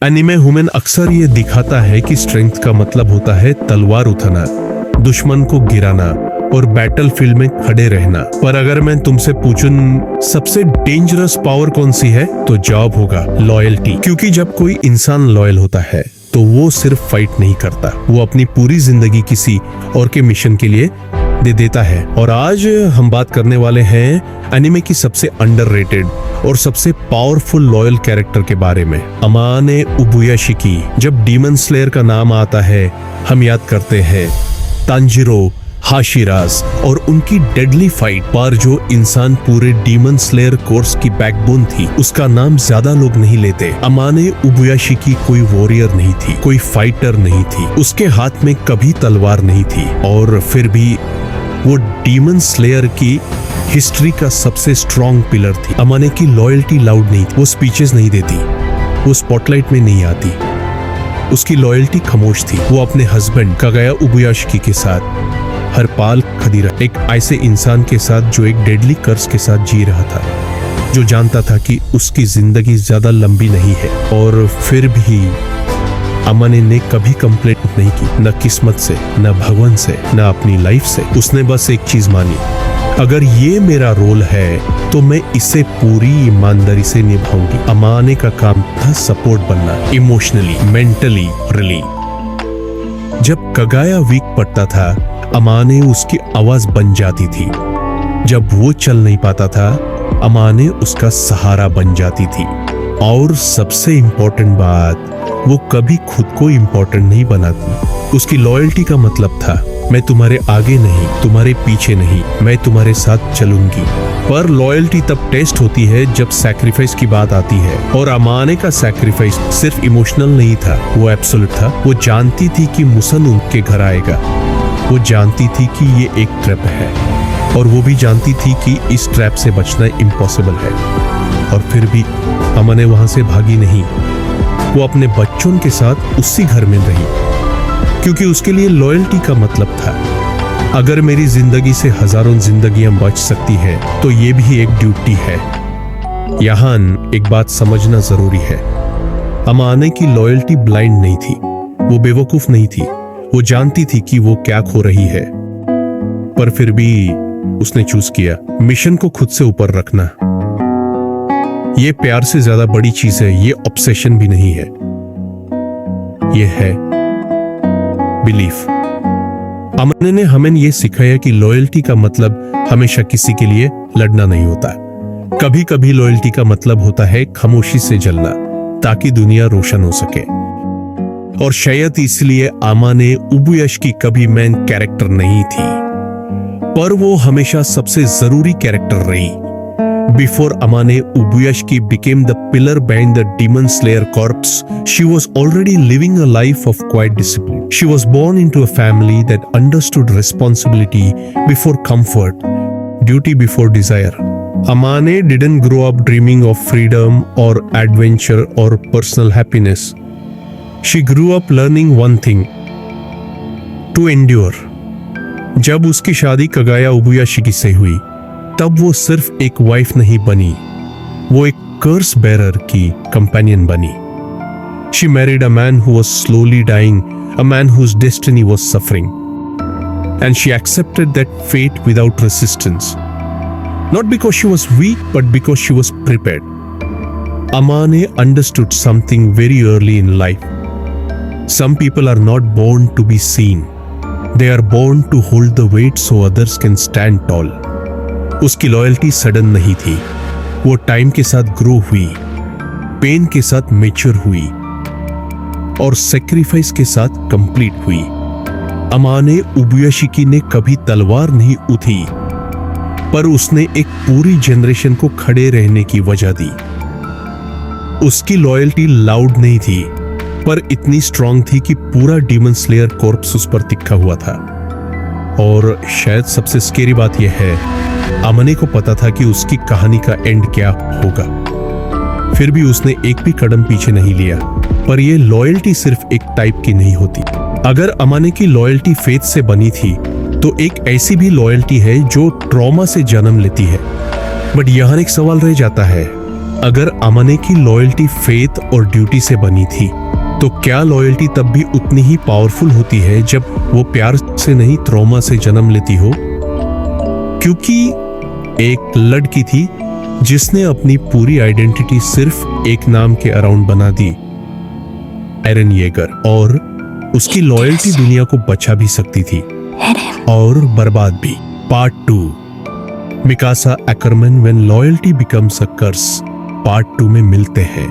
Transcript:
Anime human अक्सर ये दिखाता है कि स्ट्रेंथ का मतलब होता है तलवार उठाना, दुश्मन को गिराना और बैटलफील्ड में खड़े रहना। पर अगर मैं तुमसे पूछूं सबसे डेंजरस पावर कौन सी है, तो जवाब होगा लॉयल्टी। क्योंकि जब कोई इंसान लॉयल होता है तो वो सिर्फ फाइट नहीं करता, वो अपनी पूरी जिंदगी किसी और के मिशन के लिए दे देता है। और आज हम बात करने वाले हैं एनिमे की सबसे अंडररेटेड और सबसे पावरफुल लॉयल कैरेक्टर के बारे में, अमाने उबुयाशिकी। जब डीमन स्लेयर का नाम आता है हम याद करते हैं तांजिरो, हाशिराज और उनकी डेडली फाइट। पर जो इंसान पूरे डीमन स्लेयर कोर्स की बैकबोन थी, उसका नाम ज्यादा लोग नहीं लेते। अमाने उबुयाशिकी कोई वॉरियर नहीं थी, कोई फाइटर नहीं थी, उसके हाथ में कभी तलवार नहीं थी, और फिर भी वो डीमन स्लेयर की हिस्ट्री का सबसे स्ट्रॉन्ग पिलर थी। अमाने की लॉयल्टी लाउड नहीं थी, वो स्पीचेस नहीं देती, वो स्पॉटलाइट में नहीं आती, उसकी लॉयल्टी खामोश थी। वो अपने हस्बैंड कागाया उबुयाशिकी के साथ हर पाल खड़ी रहा, एक ऐसे इंसान के साथ जो एक डेडली कर्स के साथ जी रहा था, जो जानता था कि उसकी जिंदगी ज्यादा लंबी नहीं है। और फिर भी अमाने ने कभी कंप्लेंट नहीं की, न किस्मत से, न भगवान से, न अपनी लाइफ से। उसने बस एक चीज मानी, अगर ये मेरा रोल है तो मैं इसे पूरी ईमानदारी से निभाऊंगी। अमाने का काम था सपोर्ट बनना, इमोशनली, मेंटली, रिली। जब कागाया वीक पड़ता था, अमाने उसकी आवाज बन जाती थी। जब वो चल नहीं पाता था, अमाने उसका सहारा बन जाती थी। और सबसे इम्पोर्टेंट बात, वो कभी खुद को इम्पोर्टेंट नहीं बनाती। उसकी लॉयल्टी का मतलब था, मैं तुम्हारे आगे नहीं, तुम्हारे पीछे नहीं, मैं तुम्हारे साथ चलूंगी। पर लॉयल्टी तब टेस्ट होती है जब सैक्रिफाइस की बात आती है, और अमाने का सैक्रिफाइस सिर्फ इमोशनल नहीं था, वो एब्सोल्यूट था। वो जानती थी कि मुसन उनके घर आएगा, वो जानती थी कि ये एक ट्रैप है, और वो भी जानती थी कि इस ट्रैप से बचना इम्पॉसिबल है। और फिर भी अमाने वहां से भागी नहीं, वो अपने बच्चों के साथ उसी घर में रही, क्योंकि उसके लिए लॉयल्टी का मतलब था, अगर मेरी जिंदगी से हजारों जिंदगियां बच सकती हैं तो ये भी एक ड्यूटी है। यहाँ एक बात समझना जरूरी है, अमाने की लॉयल्टी ब्लाइंड नहीं थी, वो बेवकूफ नहीं थी, वो जानती थी कि वो क्या खो रही है। पर फिर भी उसने चूज किया मिशन को खुद से ऊपर रखना। ये प्यार से ज्यादा बड़ी चीज है, ये ऑब्सेशन भी नहीं है, ये है बिलीफ। अमाने ने हमें ये सिखाया कि लॉयल्टी का मतलब हमेशा किसी के लिए लड़ना नहीं होता। कभी कभी लॉयल्टी का मतलब होता है खामोशी से जलना, ताकि दुनिया रोशन हो सके। और शायद इसलिए अमाने उबुयाशिकी कभी मेन कैरेक्टर नहीं थी, पर वो हमेशा सबसे जरूरी कैरेक्टर रही। Before Amane Ubuyashi became the pillar behind the Demon Slayer Corps, she was already living a life of quiet discipline. She was born into a family that understood responsibility before comfort, duty before desire. Amane didn't grow up dreaming of freedom or adventure or personal happiness. She grew up learning one thing: to endure. जब उसकी शादी कागाया उबुयाशिकी से हुई, तब वो सिर्फ एक wife नहीं बनी, वो एक कर्स बेरर की कंपेनियन बनी। She married a man who was slowly dying, a man whose destiny was suffering. And she accepted that fate without resistance. Not because she was weak, but because she was prepared. Amane understood something very early in life. Some people are not born to be seen. They are born to hold the weight so others can stand tall. उसकी loyalty sudden नहीं थी, वो time के साथ grow हुई, pen के साथ mature हुई, और सेक्रीफाइस के साथ कंप्लीट हुई। अमाने उबुयाशिकी ने कभी तलवार नहीं उठी, पर उसने एक पूरी जनरेशन को खड़े रहने की वजह दी। उसकी लॉयल्टी लाउड नहीं थी, पर इतनी स्ट्रांग थी कि पूरा डीमन स्लेयर कॉर्प्स उस पर तिखा हुआ था। और शायद सबसे स्केरी बात यह है, अमाने को पता था कि उसकी कहानी का एंड क्या होगा, फिर भी उसने एक भी कदम पीछे नहीं लिया। पर यह लॉयल्टी सिर्फ एक टाइप की नहीं होती। अगर अमाने की लॉयल्टी फेथ से बनी थी, तो एक ऐसी भी लॉयल्टी है जो ट्रॉमा से जन्म लेती है। बट यहाँ एक सवाल रह जाता है, अगर अमने की लॉयल्टी फेथ और ड्यूटी से बनी थी, तो क्या लॉयल्टी तब भी उतनी ही पावरफुल होती है जब वो प्यार से नहीं ट्रॉमा से जन्म लेती हो? क्योंकि एक लड़की थी जिसने अपनी पूरी आइडेंटिटी सिर्फ एक नाम के अराउंड बना दी, एरन येगर, और उसकी लॉयल्टी दुनिया को बचा भी सकती थी और बर्बाद भी। Part 2, Mikasa Ackerman when loyalty becomes a curse, part 2 में मिलते हैं।